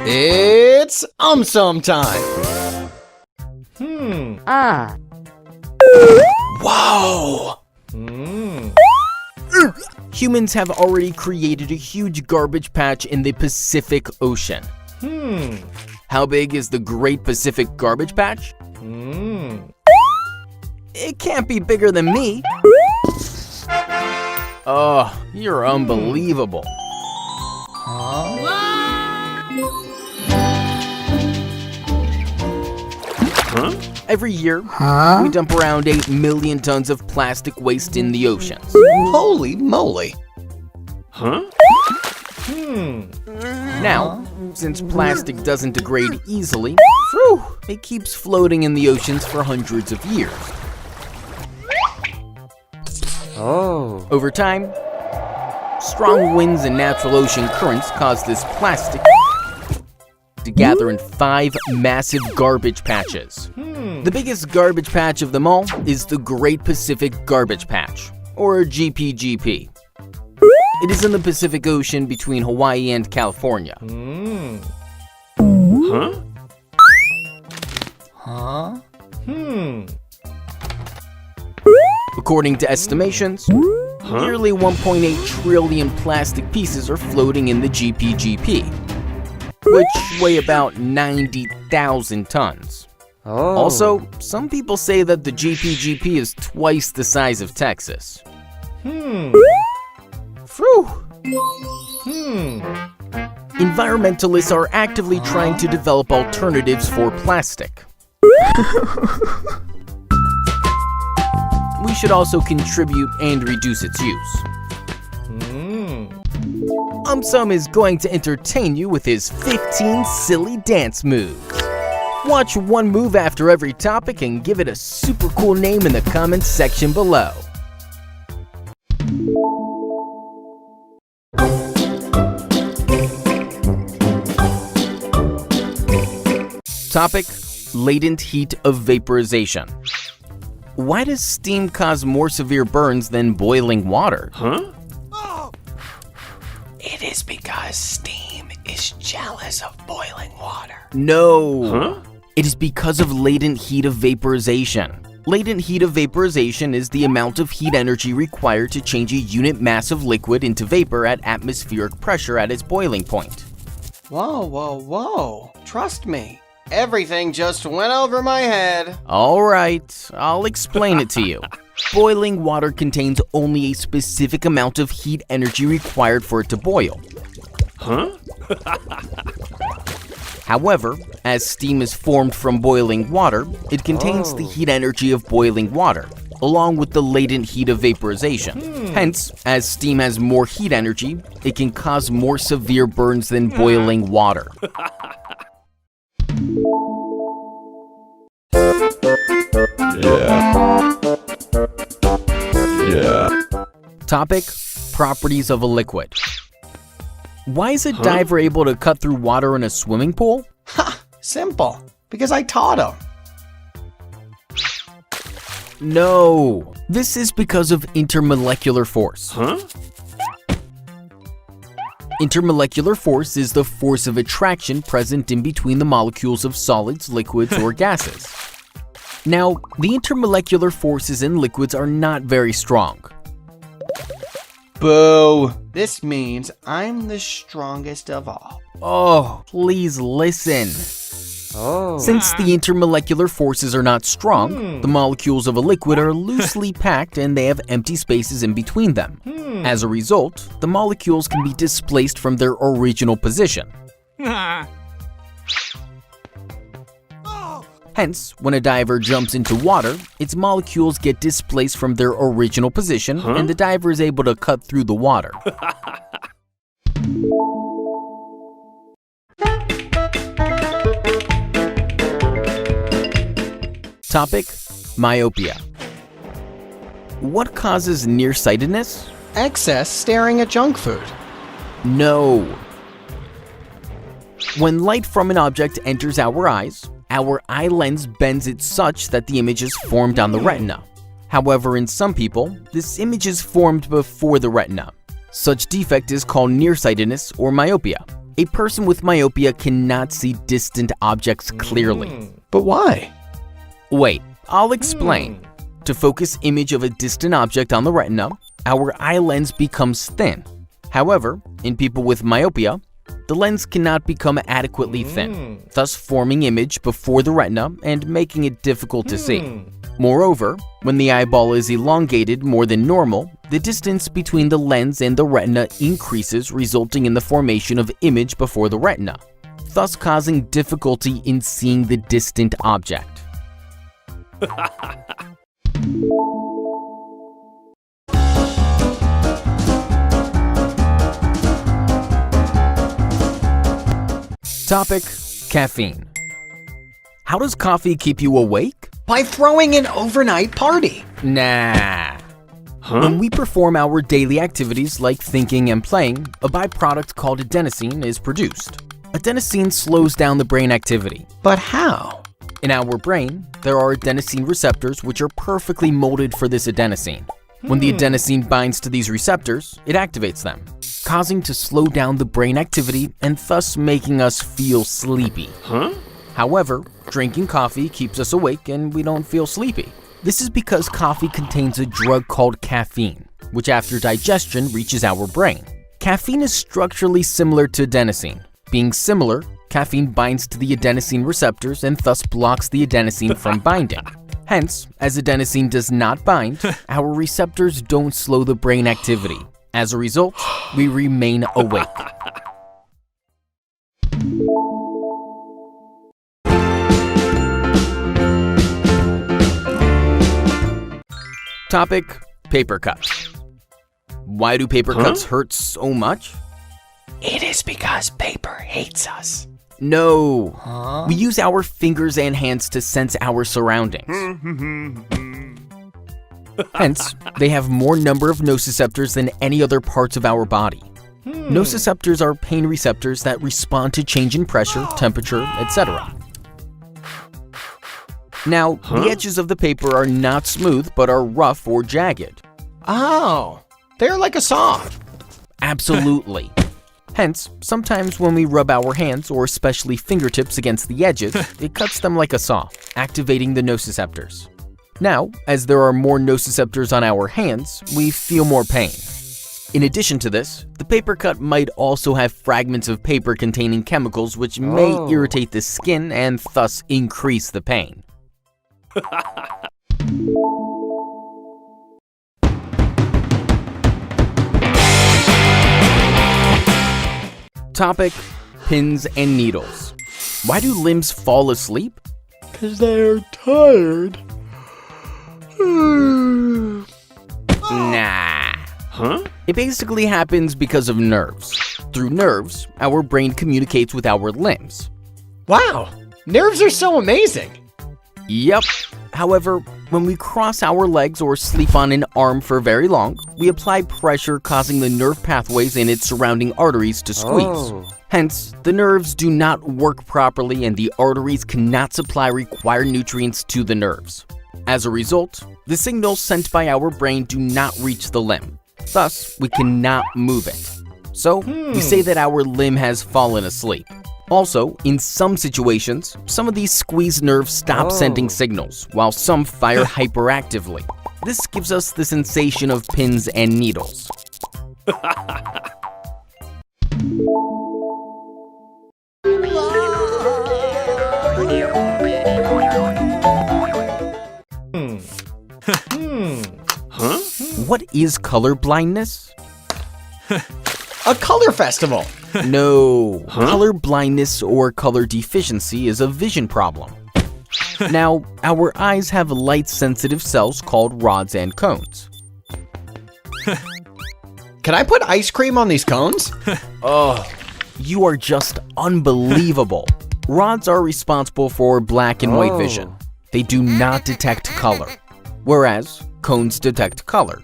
It's Sum time! Wow! Humans have already created a huge garbage patch in the Pacific Ocean. How big is the Great Pacific Garbage Patch? It can't be bigger than me. Oh, you're unbelievable. Every year, we dump around 8 million tons of plastic waste in the oceans. Holy moly! Now, since plastic doesn't degrade easily, it keeps floating in the oceans for hundreds of years. Over time, strong winds and natural ocean currents cause this plastic to gather in 5 massive garbage patches. The biggest garbage patch of them all is the Great Pacific Garbage Patch, or GPGP. It is in the Pacific Ocean between Hawaii and California. According to estimations, nearly 1.8 trillion plastic pieces are floating in the GPGP, which weigh about 90,000 tons. Also, some people say that the GPGP is twice the size of Texas. Environmentalists are actively trying to develop alternatives for plastic. We should also contribute and reduce its use. Sum is going to entertain you with his 15 silly dance moves. Watch one move after every topic and give it a super cool name in the comments section below. Topic: latent heat of vaporization. Why does steam cause more severe burns than boiling water? It is because steam is jealous of boiling water. No. It is because of latent heat of vaporization. Latent heat of vaporization is the amount of heat energy required to change a unit mass of liquid into vapor at atmospheric pressure at its boiling point. Whoa. Trust me. Everything just went over my head. Alright, I'll explain it to you. Boiling water contains only a specific amount of heat energy required for it to boil. However, as steam is formed from boiling water, it contains the heat energy of boiling water, along with the latent heat of vaporization. Hence, as steam has more heat energy, it can cause more severe burns than boiling water. Topic: properties of a liquid. Why is a diver able to cut through water in a swimming pool? Simple. Because I taught him. No, this is because of intermolecular force. Intermolecular force is the force of attraction present in between the molecules of solids, liquids, or gases. Now, the intermolecular forces in liquids are not very strong. Boo! This means I'm the strongest of all. Oh, please listen. Since the intermolecular forces are not strong, the molecules of a liquid are loosely packed and they have empty spaces in between them. As a result, the molecules can be displaced from their original position. Hence, when a diver jumps into water, its molecules get displaced from their original position and the diver is able to cut through the water. Topic: myopia. What causes nearsightedness? Excess staring at junk food. No. When light from an object enters our eyes, our eye lens bends it such that the image is formed on the retina. However, in some people, this image is formed before the retina. Such defect is called nearsightedness or myopia. A person with myopia cannot see distant objects clearly. But why? Wait, I'll explain. To focus image of a distant object on the retina, our eye lens becomes thin. However, in people with myopia, the lens cannot become adequately thin, thus forming image before the retina and making it difficult to see. Moreover, when the eyeball is elongated more than normal, the distance between the lens and the retina increases, resulting in the formation of image before the retina, thus causing difficulty in seeing the distant object. Topic: caffeine. How does coffee keep you awake? By throwing an overnight party. Nah. When we perform our daily activities like thinking and playing, a byproduct called adenosine is produced. Adenosine slows down the brain activity. But how? In our brain, there are adenosine receptors which are perfectly molded for this adenosine. When the adenosine binds to these receptors, it activates them, causing to slow down the brain activity and thus making us feel sleepy. However, drinking coffee keeps us awake and we don't feel sleepy. This is because coffee contains a drug called caffeine, which after digestion reaches our brain. Caffeine is structurally similar to adenosine. Being similar, caffeine binds to the adenosine receptors and thus blocks the adenosine from binding. Hence, as adenosine does not bind, our receptors don't slow the brain activity. As a result, we remain awake. Topic: paper cuts. Why do paper cuts hurt so much? It is because paper hates us. No. We use our fingers and hands to sense our surroundings. Hence, they have more number of nociceptors than any other parts of our body. Nociceptors are pain receptors that respond to change in pressure, temperature, etc. Now, the edges of the paper are not smooth but are rough or jagged. Oh, they're like a saw. Absolutely. Hence, sometimes when we rub our hands or especially fingertips against the edges, it cuts them like a saw, activating the nociceptors. Now, as there are more nociceptors on our hands, we feel more pain. In addition to this, the paper cut might also have fragments of paper containing chemicals which may irritate the skin and thus increase the pain. Topic: pins and needles. Why do limbs fall asleep? 'Cause they're tired. Nah. It basically happens because of nerves. Through nerves, our brain communicates with our limbs. Wow, nerves are so amazing. Yep. However, when we cross our legs or sleep on an arm for very long, we apply pressure, causing the nerve pathways in its surrounding arteries to squeeze. Hence, the nerves do not work properly and the arteries cannot supply required nutrients to the nerves. As a result, the signals sent by our brain do not reach the limb. Thus, we cannot move it. So, we say that our limb has fallen asleep. Also, in some situations, some of these squeezed nerves stop sending signals, while some fire hyperactively. This gives us the sensation of pins and needles. What is color blindness? A color festival. No, color blindness or color deficiency is a vision problem. Now, our eyes have light-sensitive cells called rods and cones. Can I put ice cream on these cones? Oh, you are just unbelievable. Rods are responsible for black and white vision. They do not detect color, whereas cones detect color.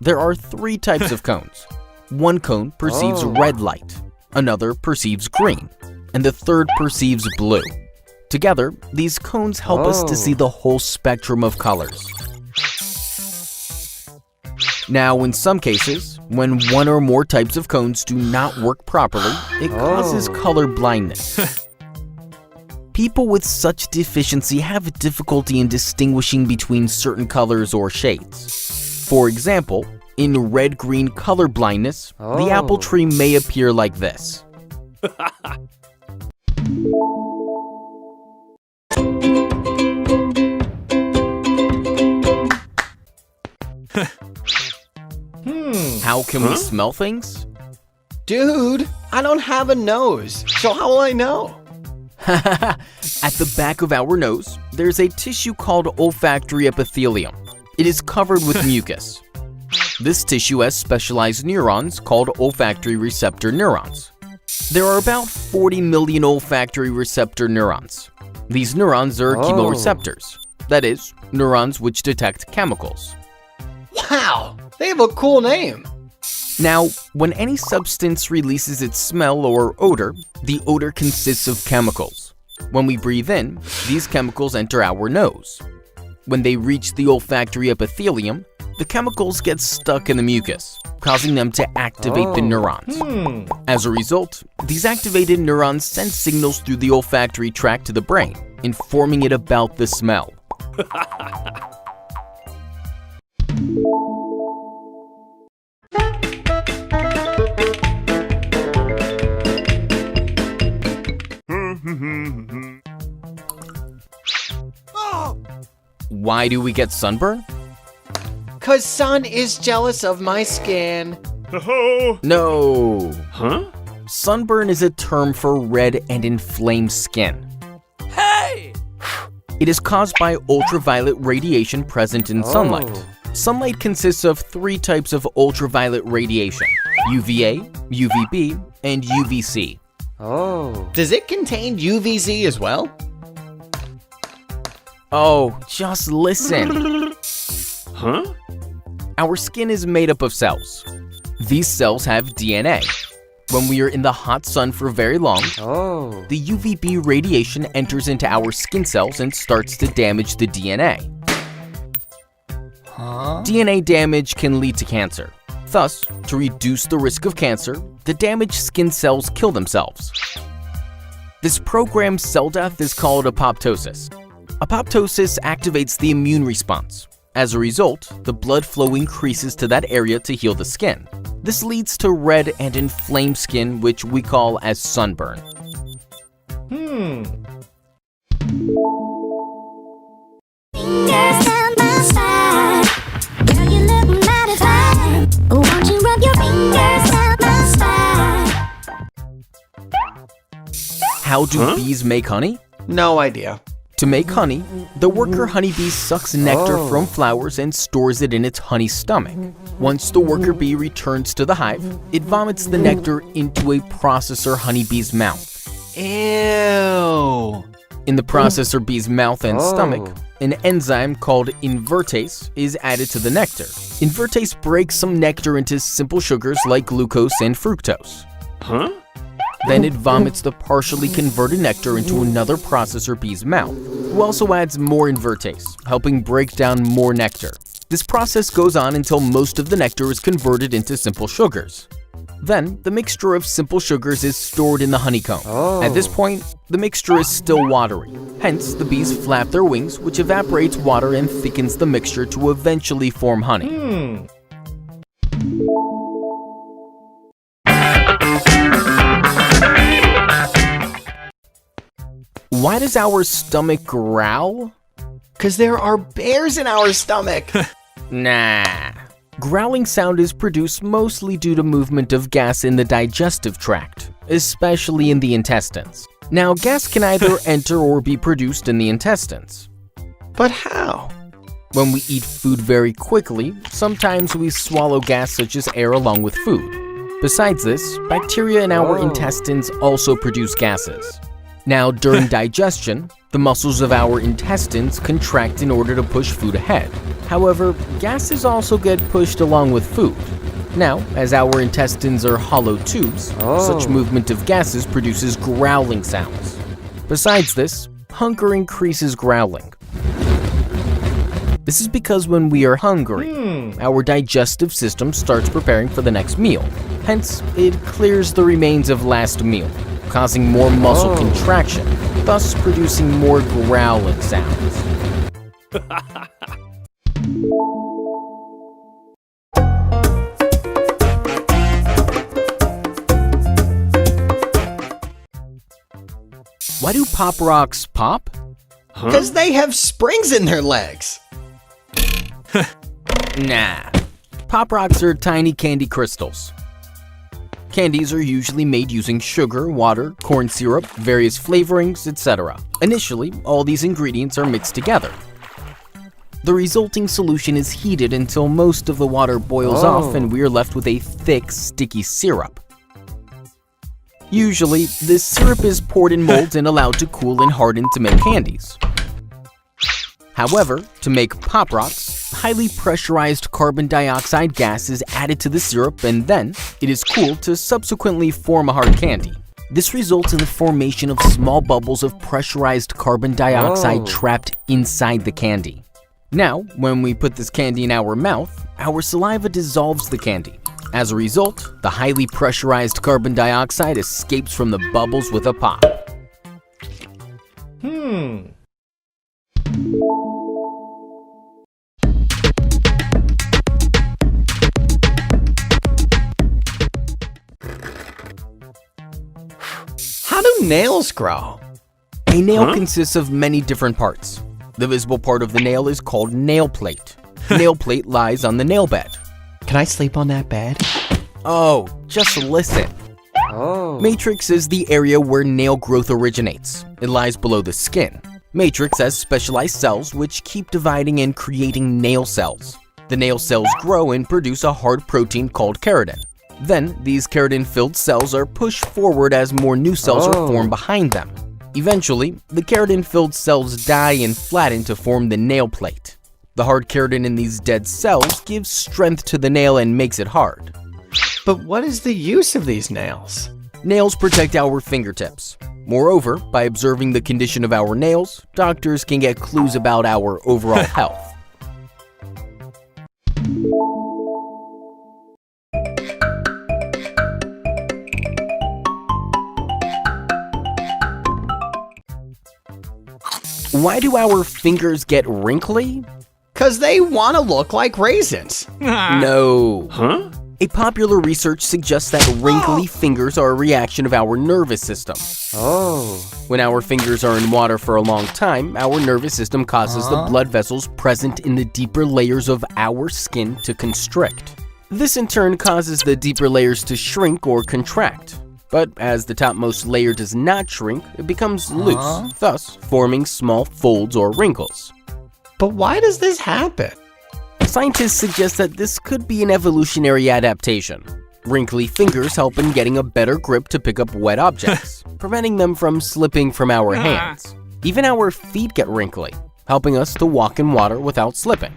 There are 3 types of cones. One cone perceives red light, another perceives green, and the third perceives blue. Together, these cones help us to see the whole spectrum of colors. Now, in some cases, When one or more types of cones do not work properly, it causes color blindness. People with such deficiency have difficulty in distinguishing between certain colors or shades. For example, in red-green color blindness, the apple tree may appear like this. How can we smell things? Dude, I don't have a nose, so how will I know? At the back of our nose, there's a tissue called olfactory epithelium. It is covered with mucus. This tissue has specialized neurons called olfactory receptor neurons. There are about 40 million olfactory receptor neurons. These neurons are chemoreceptors, that is, neurons which detect chemicals. Wow, they have a cool name. Now, when any substance releases its smell or odor, the odor consists of chemicals. When we breathe in, these chemicals enter our nose. When they reach the olfactory epithelium, the chemicals get stuck in the mucus, causing them to activate the neurons. As a result, these activated neurons send signals through the olfactory tract to the brain, informing it about the smell. Why do we get sunburn? 'Cause sun is jealous of my skin. No. Sunburn is a term for red and inflamed skin. It is caused by ultraviolet radiation present in sunlight. Sunlight consists of 3 types of ultraviolet radiation: UVA, UVB, and UVC. Does it contain UVC as well? Oh, just listen. Our skin is made up of cells. These cells have DNA. When we are in the hot sun for very long, the UVB radiation enters into our skin cells and starts to damage the DNA. DNA damage can lead to cancer. Thus, to reduce the risk of cancer, the damaged skin cells kill themselves. This programmed cell death is called apoptosis. Apoptosis activates the immune response. As a result, the blood flow increases to that area to heal the skin. This leads to red and inflamed skin, which we call as sunburn. How do bees make honey? No idea. To make honey, the worker honeybee sucks nectar from flowers and stores it in its honey stomach. Once the worker bee returns to the hive, it vomits the nectar into a processor honeybee's mouth. Ew. In the processor bee's mouth and stomach, an enzyme called invertase is added to the nectar. Invertase breaks some nectar into simple sugars like glucose and fructose. Then it vomits the partially converted nectar into another processor bee's mouth, who also adds more invertase, helping break down more nectar. This process goes on until most of the nectar is converted into simple sugars. Then, the mixture of simple sugars is stored in the honeycomb. At this point, the mixture is still watery. Hence, the bees flap their wings, which evaporates water and thickens the mixture to eventually form honey. Why does our stomach growl? 'Cause there are bears in our stomach. Nah. Growling sound is produced mostly due to movement of gas in the digestive tract, especially in the intestines. Now, gas can either enter or be produced in the intestines. But how? When we eat food very quickly, sometimes we swallow gas such as air along with food. Besides this, bacteria in our intestines also produce gases. Now, during digestion, the muscles of our intestines contract in order to push food ahead. However, gases also get pushed along with food. Now, as our intestines are hollow tubes, such movement of gases produces growling sounds. Besides this, hunger increases growling. This is because when we are hungry, our digestive system starts preparing for the next meal. Hence, it clears the remains of last meal, causing more muscle contraction, thus producing more growling sounds. Why do pop rocks pop? Because they have springs in their legs. Nah. Pop rocks are tiny candy crystals. Candies are usually made using sugar, water, corn syrup, various flavorings, etc. Initially, all these ingredients are mixed together. The resulting solution is heated until most of the water boils off and we are left with a thick, sticky syrup. Usually, this syrup is poured in molds and allowed to cool and harden to make candies. However, to make pop rocks, highly pressurized carbon dioxide gas is added to the syrup and then it is cooled to subsequently form a hard candy. This results in the formation of small bubbles of pressurized carbon dioxide trapped inside the candy. Now, when we put this candy in our mouth, our saliva dissolves the candy. As a result, the highly pressurized carbon dioxide escapes from the bubbles with a pop. How do nails grow? A nail consists of many different parts. The visible part of the nail is called nail plate. Nail plate lies on the nail bed. Can I sleep on that bed? Oh, just listen. Matrix is the area where nail growth originates. It lies below the skin. Matrix has specialized cells which keep dividing and creating nail cells. The nail cells grow and produce a hard protein called keratin. Then, these keratin-filled cells are pushed forward as more new cells are formed behind them. Eventually, the keratin-filled cells die and flatten to form the nail plate. The hard keratin in these dead cells gives strength to the nail and makes it hard. But what is the use of these nails? Nails protect our fingertips. Moreover, by observing the condition of our nails, doctors can get clues about our overall health. Why do our fingers get wrinkly? 'Cause they want to look like raisins. No. A popular research suggests that wrinkly fingers are a reaction of our nervous system. When our fingers are in water for a long time, our nervous system causes the blood vessels present in the deeper layers of our skin to constrict. This in turn causes the deeper layers to shrink or contract. But as the topmost layer does not shrink, it becomes loose, thus forming small folds or wrinkles. But why does this happen? Scientists suggest that this could be an evolutionary adaptation. Wrinkly fingers help in getting a better grip to pick up wet objects, preventing them from slipping from our hands. Even our feet get wrinkly, helping us to walk in water without slipping.